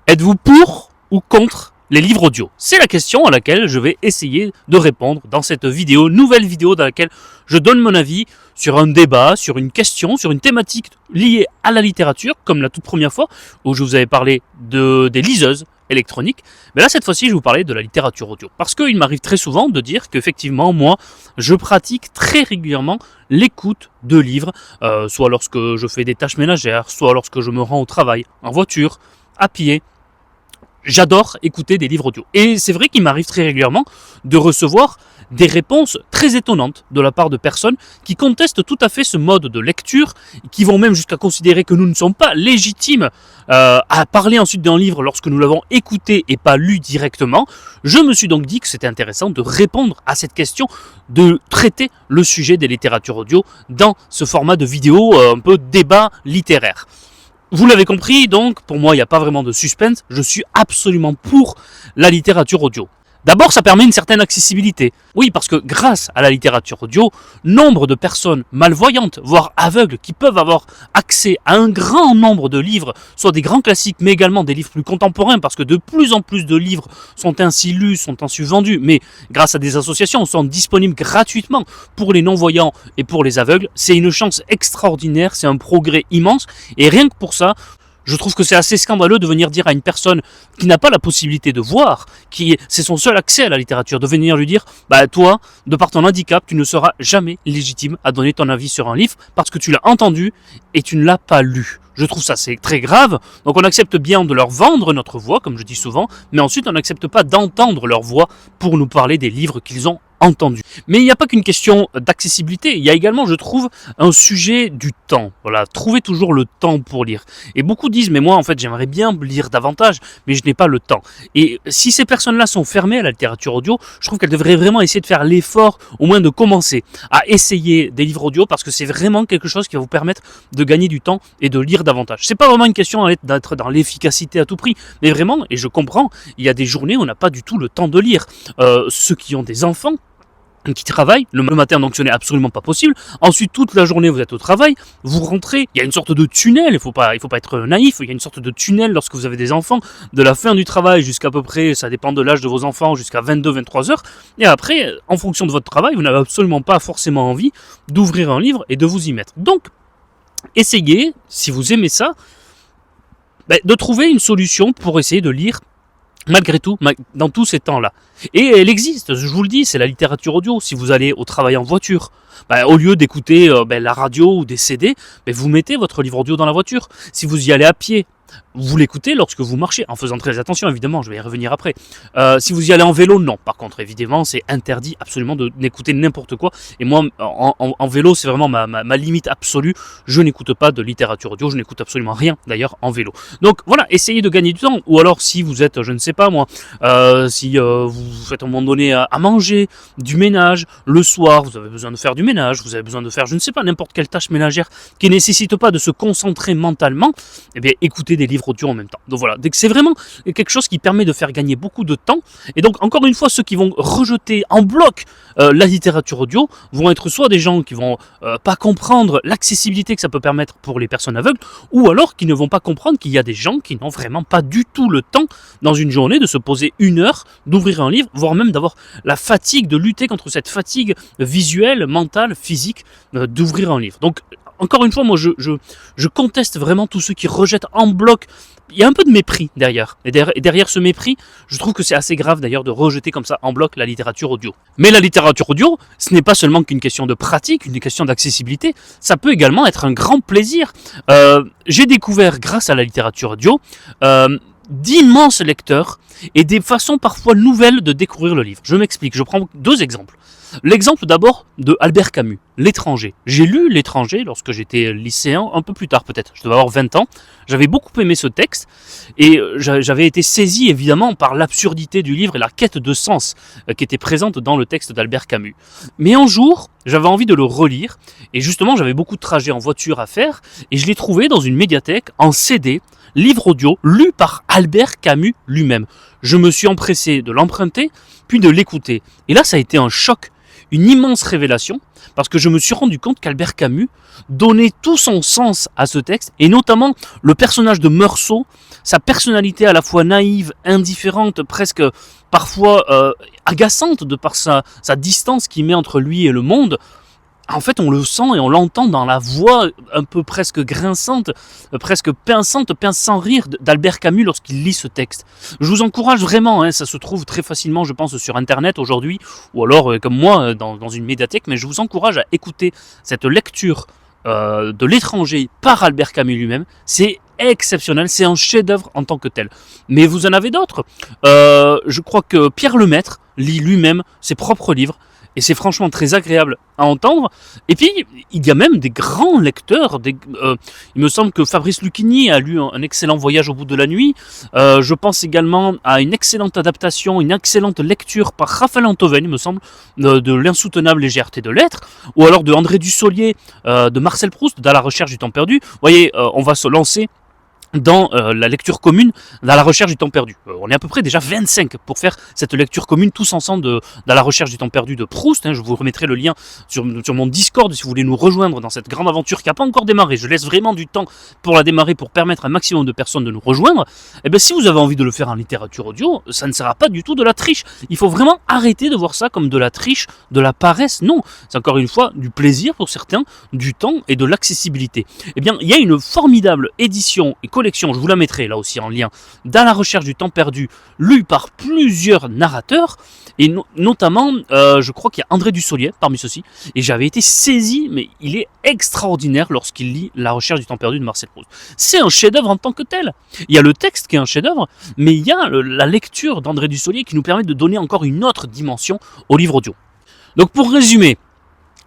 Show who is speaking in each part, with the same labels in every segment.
Speaker 1: Êtes-vous pour ou contre les livres audio? C'est la question à laquelle je vais essayer de répondre dans cette vidéo, nouvelle vidéo dans laquelle je donne mon avis sur un débat, sur une question, sur une thématique liée à la littérature, comme la toute première fois où je vous avais parlé des liseuses électroniques. Mais là, cette fois-ci, je vais vous parler de la littérature audio. Parce qu'il m'arrive très souvent de dire qu'effectivement, moi, je pratique très régulièrement l'écoute de livres, soit lorsque je fais des tâches ménagères, soit lorsque je me rends au travail, en voiture, à pied. J'adore écouter des livres audio. Et c'est vrai qu'il m'arrive très régulièrement de recevoir des réponses très étonnantes de la part de personnes qui contestent tout à fait ce mode de lecture, qui vont même jusqu'à considérer que nous ne sommes pas légitimes à parler ensuite d'un livre lorsque nous l'avons écouté et pas lu directement. Je me suis donc dit que c'était intéressant de répondre à cette question, de traiter le sujet des littératures audio dans ce format de vidéo un peu débat littéraire. Vous l'avez compris, donc, pour moi, il n'y a pas vraiment de suspense. Je suis absolument pour la littérature audio. D'abord, ça permet une certaine accessibilité. Oui, parce que grâce à la littérature audio, nombre de personnes malvoyantes, voire aveugles, qui peuvent avoir accès à un grand nombre de livres, soit des grands classiques, mais également des livres plus contemporains, parce que de plus en plus de livres sont ainsi lus, sont ainsi vendus, mais grâce à des associations, sont disponibles gratuitement pour les non-voyants et pour les aveugles. C'est une chance extraordinaire, c'est un progrès immense, et rien que pour ça, je trouve que c'est assez scandaleux de venir dire à une personne qui n'a pas la possibilité de voir, c'est son seul accès à la littérature, de venir lui dire bah toi, de par ton handicap, tu ne seras jamais légitime à donner ton avis sur un livre parce que tu l'as entendu et tu ne l'as pas lu. Je trouve ça c'est très grave. Donc on accepte bien de leur vendre notre voix, comme je dis souvent, mais ensuite on n'accepte pas d'entendre leur voix pour nous parler des livres qu'ils ont entendus. Mais il n'y a pas qu'une question d'accessibilité, il y a également, je trouve, un sujet du temps. Voilà, trouver toujours le temps pour lire. Et beaucoup disent, mais moi en fait j'aimerais bien lire davantage, mais je n'ai pas le temps. Et si ces personnes-là sont fermées à la littérature audio, je trouve qu'elles devraient vraiment essayer de faire l'effort, au moins de commencer à essayer des livres audio, parce que c'est vraiment quelque chose qui va vous permettre de gagner du temps et de lire davantage. C'est pas vraiment une question d'être dans l'efficacité à tout prix, mais vraiment, et je comprends, il y a des journées où on n'a pas du tout le temps de lire. Ceux qui ont des enfants, qui travaillent, le matin donc ce n'est absolument pas possible, ensuite toute la journée vous êtes au travail, vous rentrez, il y a une sorte de tunnel, il faut pas être naïf, il y a une sorte de tunnel lorsque vous avez des enfants, de la fin du travail jusqu'à peu près, ça dépend de l'âge de vos enfants, jusqu'à 22-23 heures, et après, en fonction de votre travail, vous n'avez absolument pas forcément envie d'ouvrir un livre et de vous y mettre. Donc, essayez, si vous aimez ça, de trouver une solution pour essayer de lire malgré tout, dans tous ces temps-là. Et elle existe, je vous le dis, c'est la littérature audio. Si vous allez au travail en voiture, au lieu d'écouter la radio ou des CD, vous mettez votre livre audio dans la voiture. Si vous y allez à pied, vous l'écoutez lorsque vous marchez, en faisant très attention évidemment, je vais y revenir après. Si vous y allez en vélo, non. Par contre, évidemment, c'est interdit absolument d'écouter n'importe quoi. Et moi, en vélo, c'est vraiment ma limite absolue. Je n'écoute pas de littérature audio, je n'écoute absolument rien d'ailleurs en vélo. Donc voilà, essayez de gagner du temps. Ou alors si vous êtes, je ne sais pas moi, si vous faites à un moment donné à manger, du ménage, le soir, vous avez besoin de faire du ménage, vous avez besoin de faire, je ne sais pas, n'importe quelle tâche ménagère qui ne nécessite pas de se concentrer mentalement, eh bien écoutez des livres audio en même temps. Donc voilà, c'est vraiment quelque chose qui permet de faire gagner beaucoup de temps. Et donc encore une fois, ceux qui vont rejeter en bloc la littérature audio vont être soit des gens qui vont pas comprendre l'accessibilité que ça peut permettre pour les personnes aveugles, ou alors qui ne vont pas comprendre qu'il y a des gens qui n'ont vraiment pas du tout le temps dans une journée de se poser une heure, d'ouvrir un livre, voire même d'avoir la fatigue, de lutter contre cette fatigue visuelle, mentale, physique, d'ouvrir un livre. Donc encore une fois, moi je conteste vraiment tous ceux qui rejettent en bloc. Il y a un peu de mépris derrière. Et derrière ce mépris, je trouve que c'est assez grave d'ailleurs de rejeter comme ça en bloc la littérature audio. Mais la littérature audio, ce n'est pas seulement qu'une question de pratique, une question d'accessibilité, ça peut également être un grand plaisir. J'ai découvert grâce à la littérature audio d'immenses lecteurs et des façons parfois nouvelles de découvrir le livre. Je m'explique, je prends deux exemples. L'exemple d'abord de Albert Camus, L'étranger. J'ai lu L'étranger lorsque j'étais lycéen, un peu plus tard peut-être, je devais avoir 20 ans. J'avais beaucoup aimé ce texte et j'avais été saisi évidemment par l'absurdité du livre et la quête de sens qui était présente dans le texte d'Albert Camus. Mais un jour, j'avais envie de le relire et justement j'avais beaucoup de trajets en voiture à faire et je l'ai trouvé dans une médiathèque en CD, livre audio, lu par Albert Camus lui-même. Je me suis empressé de l'emprunter puis de l'écouter. Et là ça a été un choc. une immense révélation, parce que je me suis rendu compte qu'Albert Camus donnait tout son sens à ce texte, et notamment le personnage de Meursault, sa personnalité à la fois naïve, indifférente, presque parfois agaçante de par sa distance qu'il met entre lui et le monde. En fait, on le sent et on l'entend dans la voix un peu presque grinçante, presque pinçante, pince sans rire d'Albert Camus lorsqu'il lit ce texte. Je vous encourage vraiment, hein, ça se trouve très facilement, je pense, sur Internet aujourd'hui, ou alors, comme moi, dans une médiathèque, mais je vous encourage à écouter cette lecture de l'étranger par Albert Camus lui-même. C'est exceptionnel, c'est un chef-d'œuvre en tant que tel. Mais vous en avez d'autres. Je crois que Pierre Lemaître lit lui-même ses propres livres, et c'est franchement très agréable à entendre. Et puis, il y a même des grands lecteurs. Il me semble que Fabrice Lucchini a lu un excellent Voyage au bout de la nuit. Je pense également à une excellente adaptation, une excellente lecture par Raphaël Antoven, il me semble, de L'insoutenable légèreté de l'être, ou alors de André Dussolier, de Marcel Proust, dans La recherche du temps perdu. Vous voyez, on va se lancer dans la lecture commune, dans La recherche du temps perdu. On est à peu près déjà 25 pour faire cette lecture commune tous ensemble dans La recherche du temps perdu de Proust. Je vous remettrai le lien sur mon Discord si vous voulez nous rejoindre dans cette grande aventure qui n'a pas encore démarré. Je laisse vraiment du temps pour la démarrer, pour permettre à un maximum de personnes de nous rejoindre. Et bien si vous avez envie de le faire en littérature audio, ça ne sera pas du tout de la triche. Il faut vraiment arrêter de voir ça comme de la triche, de la paresse. Non, c'est encore une fois du plaisir pour certains, du temps et de l'accessibilité. Eh bien, il y a une formidable édition et collection, je vous la mettrai là aussi en lien, dans La recherche du temps perdu, lue par plusieurs narrateurs, et notamment, je crois qu'il y a André Dussolier parmi ceux-ci, et j'avais été saisi, mais il est extraordinaire lorsqu'il lit La recherche du temps perdu de Marcel Proust. C'est un chef-d'œuvre en tant que tel. Il y a le texte qui est un chef-d'œuvre, mais il y a la lecture d'André Dussolier qui nous permet de donner encore une autre dimension au livre audio. Donc pour résumer,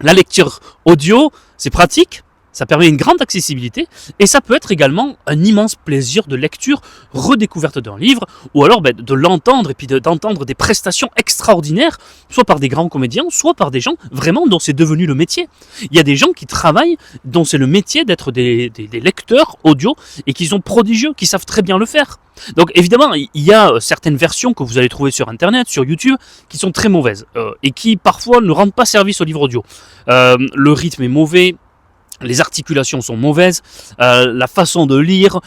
Speaker 1: la lecture audio, c'est pratique. Ça permet une grande accessibilité et ça peut être également un immense plaisir de lecture, redécouverte d'un livre, ou alors de l'entendre et puis d'entendre des prestations extraordinaires, soit par des grands comédiens, soit par des gens vraiment dont c'est devenu le métier. Il y a des gens qui travaillent, dont c'est le métier d'être des lecteurs audio et qui sont prodigieux, qui savent très bien le faire. Donc évidemment, il y a certaines versions que vous allez trouver sur Internet, sur YouTube, qui sont très mauvaises et qui parfois ne rendent pas service au livre audio. Le rythme est mauvais. Les articulations sont mauvaises, la façon de lire,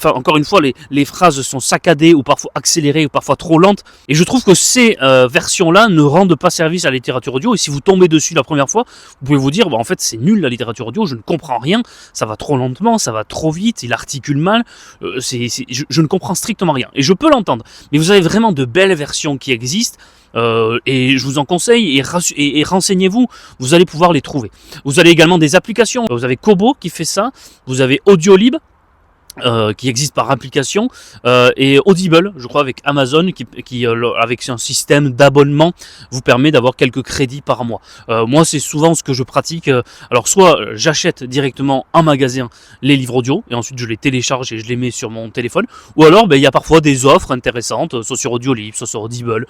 Speaker 1: encore une fois, les phrases sont saccadées ou parfois accélérées ou parfois trop lentes. Et je trouve que ces versions-là ne rendent pas service à la littérature audio. Et si vous tombez dessus la première fois, vous pouvez vous dire, en fait, c'est nul la littérature audio, je ne comprends rien, ça va trop lentement, ça va trop vite, il articule mal, je ne comprends strictement rien. Et je peux l'entendre. Mais vous avez vraiment de belles versions qui existent. Et je vous en conseille et renseignez-vous, vous allez pouvoir les trouver. Vous avez également des applications, vous avez Kobo qui fait ça, vous avez Audiolib qui existe par application et Audible, je crois avec Amazon qui avec un système d'abonnement vous permet d'avoir quelques crédits par mois. Moi c'est souvent ce que je pratique, alors soit j'achète directement en magasin les livres audio et ensuite je les télécharge et je les mets sur mon téléphone, ou alors il y a parfois des offres intéressantes, soit sur Audiolib, soit sur Audible,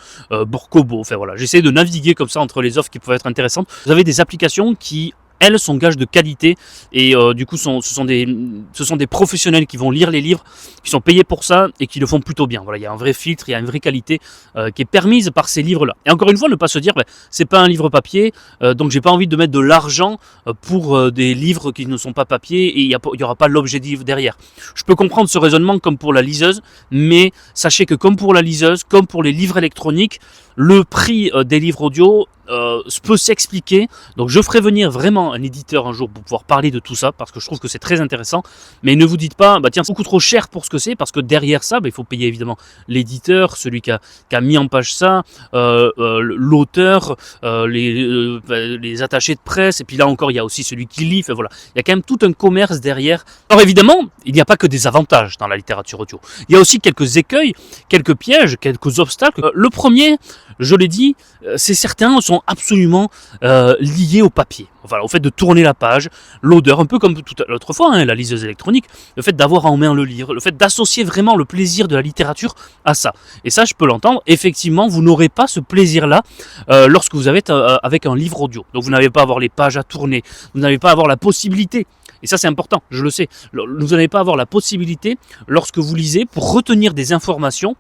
Speaker 1: Kobo, enfin voilà, j'essaie de naviguer comme ça entre les offres qui peuvent être intéressantes. Vous avez des applications qui elles sont gages de qualité et du coup ce sont des professionnels qui vont lire les livres, qui sont payés pour ça et qui le font plutôt bien. Voilà, il y a un vrai filtre, il y a une vraie qualité qui est permise par ces livres-là. Et encore une fois, ne pas se dire c'est pas un livre papier, donc j'ai pas envie de mettre de l'argent pour des livres qui ne sont pas papier et il y aura pas l'objet du livre derrière. Je peux comprendre ce raisonnement comme pour la liseuse, mais sachez que comme pour la liseuse, comme pour les livres électroniques, le prix des livres audio peut s'expliquer. Donc je ferai venir vraiment un éditeur un jour pour pouvoir parler de tout ça, parce que je trouve que c'est très intéressant. Mais ne vous dites pas, tiens, c'est beaucoup trop cher pour ce que c'est, parce que derrière ça, il faut payer évidemment l'éditeur, celui qui a mis en page ça, l'auteur, les attachés de presse, et puis là encore, il y a aussi celui qui lit. Enfin voilà, il y a quand même tout un commerce derrière. Alors évidemment, il n'y a pas que des avantages dans la littérature audio. Il y a aussi quelques écueils, quelques pièges, quelques obstacles. Le premier, je l'ai dit, c'est certains sont absolument liés au papier. Voilà, au fait de tourner la page, l'odeur, un peu comme toute l'autre fois, la liseuse électronique, le fait d'avoir en main le livre, le fait d'associer vraiment le plaisir de la littérature à ça. Et ça, je peux l'entendre, effectivement, vous n'aurez pas ce plaisir-là lorsque vous avez avec un livre audio. Donc vous n'allez pas avoir les pages à tourner, vous n'allez pas avoir la possibilité, et ça c'est important, je le sais, vous n'allez pas avoir la possibilité, lorsque vous lisez, pour retenir des informations,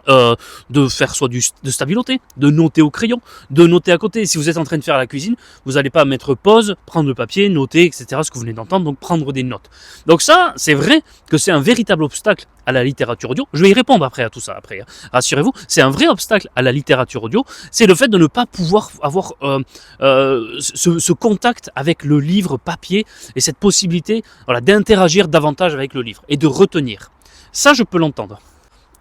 Speaker 1: de faire soit de stabiloter, de noter au crayon, de noter à côté. Si vous êtes en train de faire la cuisine, vous n'allez pas mettre pause, prendre le papier, noter, etc. Ce que vous venez d'entendre, donc prendre des notes. Donc ça, c'est vrai que c'est un véritable obstacle à la littérature audio. Je vais y répondre après à tout ça, après. Rassurez-vous, c'est un vrai obstacle à la littérature audio. C'est le fait de ne pas pouvoir avoir ce contact avec le livre papier et cette possibilité, voilà, d'interagir davantage avec le livre et de retenir. Ça, je peux l'entendre.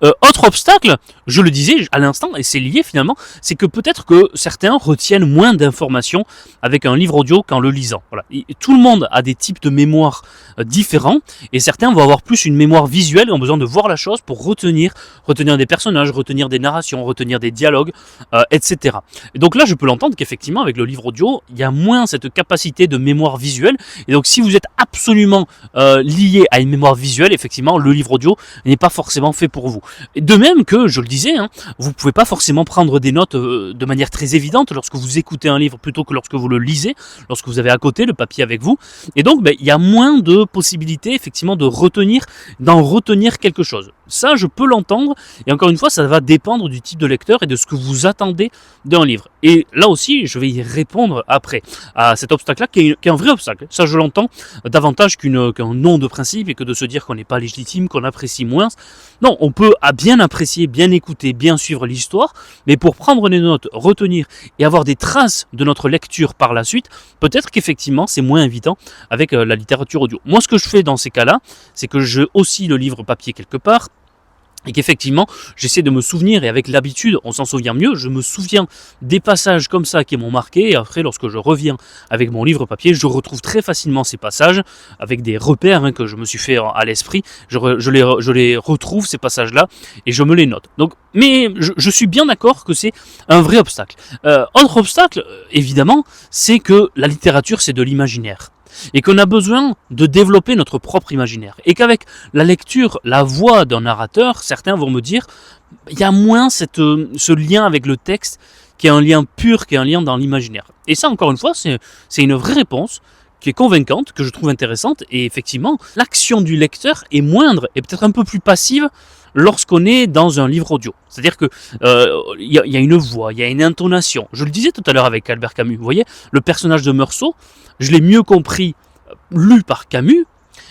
Speaker 1: Autre obstacle, je le disais à l'instant, et c'est lié finalement, c'est que peut-être que certains retiennent moins d'informations avec un livre audio qu'en le lisant. Voilà. Et tout le monde a des types de mémoire différents, et certains vont avoir plus une mémoire visuelle et ont besoin de voir la chose pour retenir des personnages, retenir des narrations, retenir des dialogues, etc. Et donc là, je peux l'entendre qu'effectivement, avec le livre audio, il y a moins cette capacité de mémoire visuelle, et donc si vous êtes absolument lié à une mémoire visuelle, effectivement, le livre audio n'est pas forcément fait pour vous. De même que, je le disais, vous ne pouvez pas forcément prendre des notes de manière très évidente lorsque vous écoutez un livre plutôt que lorsque vous le lisez, lorsque vous avez à côté le papier avec vous. Et donc, il y a moins de possibilités, effectivement, d'en retenir quelque chose. Ça, je peux l'entendre. Et encore une fois, ça va dépendre du type de lecteur et de ce que vous attendez d'un livre. Et là aussi, je vais y répondre après à cet obstacle-là, qui est un vrai obstacle. Ça, je l'entends davantage qu'un nom de principe et que de se dire qu'on n'est pas légitime, qu'on apprécie moins. Non, on peut bien apprécier, bien écouter, bien suivre l'histoire, mais pour prendre des notes, retenir et avoir des traces de notre lecture par la suite, peut-être qu'effectivement, c'est moins évident avec la littérature audio. Moi, ce que je fais dans ces cas-là, c'est que j'ai aussi le livre papier quelque part, et qu'effectivement, j'essaie de me souvenir, et avec l'habitude, on s'en souvient mieux, je me souviens des passages comme ça qui m'ont marqué, et après, lorsque je reviens avec mon livre papier, je retrouve très facilement ces passages, avec des repères que je me suis fait à l'esprit, je les retrouve, ces passages-là, et je me les note. Donc, mais je suis bien d'accord que c'est un vrai obstacle. Autre obstacle, évidemment, c'est que la littérature, c'est de l'imaginaire. Et qu'on a besoin de développer notre propre imaginaire. Et qu'avec la lecture, la voix d'un narrateur, certains vont me dire, il y a moins ce lien avec le texte, qui est un lien pur, qui est un lien dans l'imaginaire. Et ça, encore une fois, c'est une vraie réponse, qui est convaincante, que je trouve intéressante. Et effectivement, l'action du lecteur est moindre, et peut-être un peu plus passive, lorsqu'on est dans un livre audio. C'est-à-dire que y a une voix, il y a une intonation. Je le disais tout à l'heure avec Albert Camus, vous voyez, le personnage de Meursault, je l'ai mieux compris lu par Camus,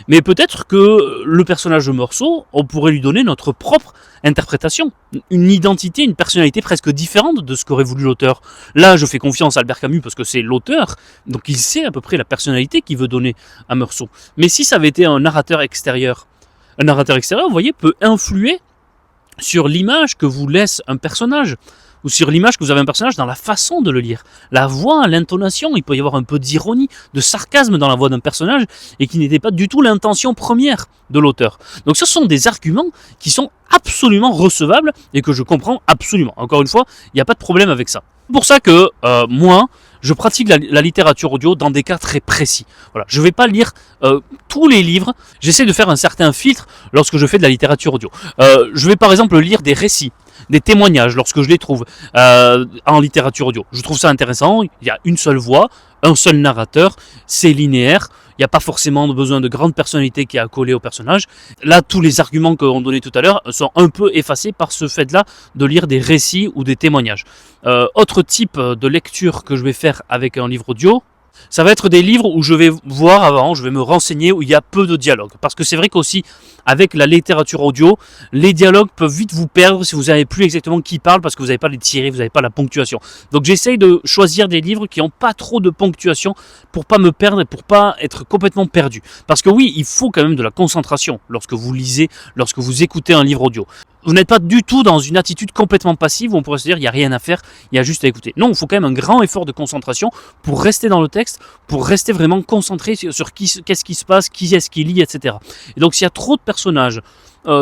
Speaker 1: mais peut-être que le personnage de Meursault, on pourrait lui donner notre propre interprétation, une identité, une personnalité presque différente de ce qu'aurait voulu l'auteur. Là, je fais confiance à Albert Camus parce que c'est l'auteur, donc il sait à peu près la personnalité qu'il veut donner à Meursault. Mais si ça avait été un narrateur extérieur, vous voyez, peut influer sur l'image que vous laisse un personnage, ou sur l'image que vous avez un personnage dans la façon de le lire. La voix, l'intonation, il peut y avoir un peu d'ironie, de sarcasme dans la voix d'un personnage, et qui n'était pas du tout l'intention première de l'auteur. Donc ce sont des arguments qui sont absolument recevables, et que je comprends absolument. Encore une fois, il n'y a pas de problème avec ça. C'est pour ça que moi, je pratique la littérature audio dans des cas très précis. Voilà, je ne vais pas lire tous les livres, j'essaie de faire un certain filtre lorsque je fais de la littérature audio. Je vais par exemple lire des récits, des témoignages lorsque je les trouve en littérature audio. Je trouve ça intéressant, il y a une seule voix, un seul narrateur, c'est linéaire, il n'y a pas forcément besoin de grandes personnalités qui a accolé au personnage. Là, tous les arguments qu'on donnait tout à l'heure sont un peu effacés par ce fait-là de lire des récits ou des témoignages. Autre type de lecture que je vais faire avec un livre audio, ça va être des livres où je vais voir avant, je vais me renseigner, où il y a peu de dialogue. Parce que c'est vrai qu'aussi, avec la littérature audio, les dialogues peuvent vite vous perdre si vous n'avez plus exactement qui parle, parce que vous n'avez pas les tirés, vous n'avez pas la ponctuation. Donc j'essaye de choisir des livres qui n'ont pas trop de ponctuation pour pas me perdre et pour pas être complètement perdu. Parce que oui, il faut quand même de la concentration lorsque vous lisez, lorsque vous écoutez un livre audio. Vous n'êtes pas du tout dans une attitude complètement passive où on pourrait se dire il n'y a rien à faire, il y a juste à écouter. Non, il faut quand même un grand effort de concentration pour rester dans le texte, pour rester vraiment concentré sur qu'est-ce qui se passe, qui est-ce qui lit, etc. Et donc s'il y a trop de personnages,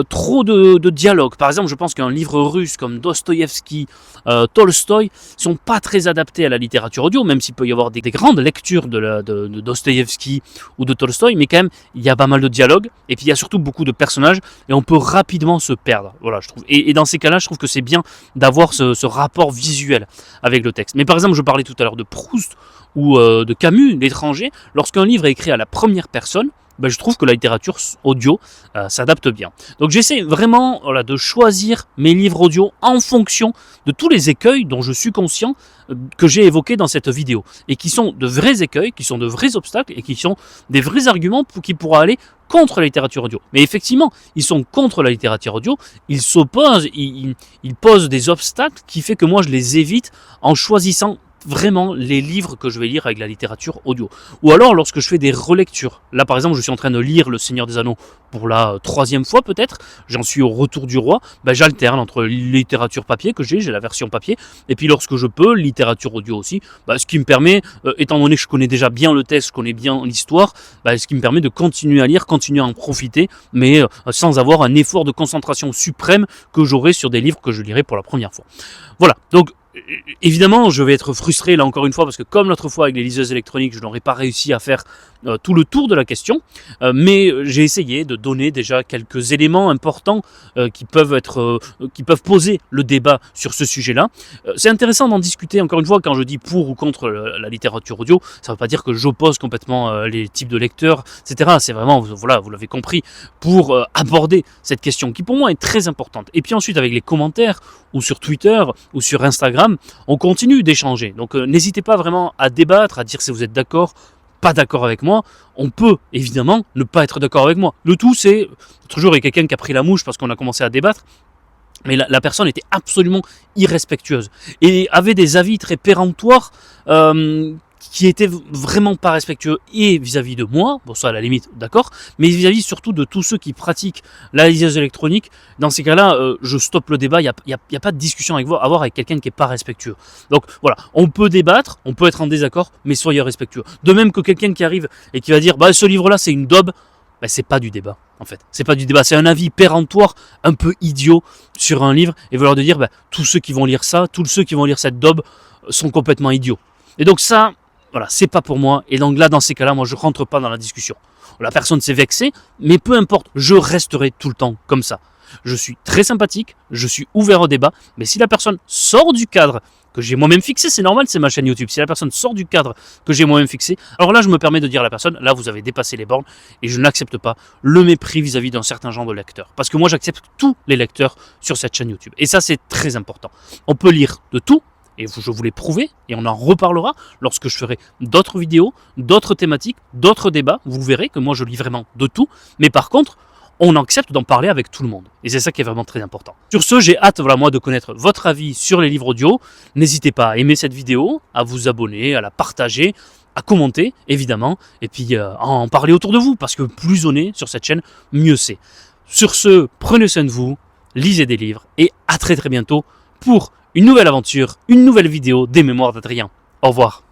Speaker 1: trop de dialogues, par exemple je pense qu'un livre russe comme Dostoïevski, Tolstoï, sont pas très adaptés à la littérature audio, même s'il peut y avoir des grandes lectures de Dostoïevski ou de Tolstoï, mais quand même il y a pas mal de dialogues, et puis il y a surtout beaucoup de personnages, et on peut rapidement se perdre. Voilà, je trouve. Et dans ces cas-là, je trouve que c'est bien d'avoir ce rapport visuel avec le texte. Mais par exemple, je parlais tout à l'heure de Proust ou de Camus, L'étranger. Lorsqu'un livre est écrit à la première personne, ben, je trouve que la littérature audio s'adapte bien. Donc j'essaie vraiment de choisir mes livres audio en fonction de tous les écueils dont je suis conscient que j'ai évoqués dans cette vidéo, et qui sont de vrais écueils, qui sont de vrais obstacles, et qui sont des vrais arguments qui pourraient aller contre la littérature audio. Mais effectivement, ils sont contre la littérature audio, ils s'opposent, ils posent des obstacles qui fait que moi je les évite en choisissant vraiment les livres que je vais lire avec la littérature audio. Ou alors lorsque je fais des relectures. Là par exemple je suis en train de lire Le Seigneur des Anneaux pour la 3e fois peut-être, j'en suis au Retour du Roi, j'alterne entre littérature papier que j'ai la version papier, et puis lorsque je peux, littérature audio aussi, ce qui me permet, étant donné que je connais déjà bien le texte, je connais bien l'histoire, ce qui me permet de continuer à lire, continuer à en profiter, mais sans avoir un effort de concentration suprême que j'aurais sur des livres que je lirai pour la première fois. Voilà, donc évidemment, je vais être frustré là encore une fois parce que comme l'autre fois avec les liseuses électroniques, je n'aurais pas réussi à faire tout le tour de la question, mais j'ai essayé de donner déjà quelques éléments importants qui peuvent poser le débat sur ce sujet-là. C'est intéressant d'en discuter encore une fois quand je dis pour ou contre la littérature audio. Ça ne veut pas dire que j'oppose complètement les types de lecteurs, etc. C'est vraiment, voilà, vous l'avez compris, pour aborder cette question qui pour moi est très importante. Et puis ensuite avec les commentaires ou sur Twitter ou sur Instagram, on continue d'échanger. Donc n'hésitez pas vraiment à débattre, à dire si vous êtes d'accord, pas d'accord avec moi. On peut évidemment ne pas être d'accord avec moi. Le tout c'est, toujours il y a quelqu'un qui a pris la mouche parce qu'on a commencé à débattre, mais la personne était absolument irrespectueuse et avait des avis très péremptoires qui étaient vraiment pas respectueux et vis-à-vis de moi, bon ça à la limite d'accord, mais vis-à-vis surtout de tous ceux qui pratiquent la liseuse électronique. Dans ces cas-là, je stoppe le débat, il n'y a pas de discussion à avoir avec quelqu'un qui n'est pas respectueux. Donc voilà, on peut débattre, on peut être en désaccord, mais soyez respectueux. De même que quelqu'un qui arrive et qui va dire ce livre-là c'est une daube, c'est pas du débat en fait. C'est pas du débat, c'est un avis péremptoire, un peu idiot sur un livre, et vouloir de dire tous ceux qui vont lire ça, tous ceux qui vont lire cette daube sont complètement idiots. Et donc ça, voilà, c'est pas pour moi, et donc là dans ces cas-là, moi je rentre pas dans la discussion. La personne s'est vexée, mais peu importe, je resterai tout le temps comme ça. Je suis très sympathique, je suis ouvert au débat, mais si la personne sort du cadre que j'ai moi-même fixé, c'est normal, c'est ma chaîne YouTube, si la personne sort du cadre que j'ai moi-même fixé, alors là je me permets de dire à la personne, là vous avez dépassé les bornes, et je n'accepte pas le mépris vis-à-vis d'un certain genre de lecteurs. Parce que moi j'accepte tous les lecteurs sur cette chaîne YouTube, et ça c'est très important. On peut lire de tout, et je vous l'ai prouvé, et on en reparlera lorsque je ferai d'autres vidéos, d'autres thématiques, d'autres débats. Vous verrez que moi je lis vraiment de tout, mais par contre, on accepte d'en parler avec tout le monde. Et c'est ça qui est vraiment très important. Sur ce, j'ai hâte moi de connaître votre avis sur les livres audio. N'hésitez pas à aimer cette vidéo, à vous abonner, à la partager, à commenter, évidemment, et puis à en parler autour de vous, parce que plus on est sur cette chaîne, mieux c'est. Sur ce, prenez soin de vous, lisez des livres, et à très très bientôt pour une nouvelle aventure, une nouvelle vidéo des Mémoires d'Adrien. Au revoir.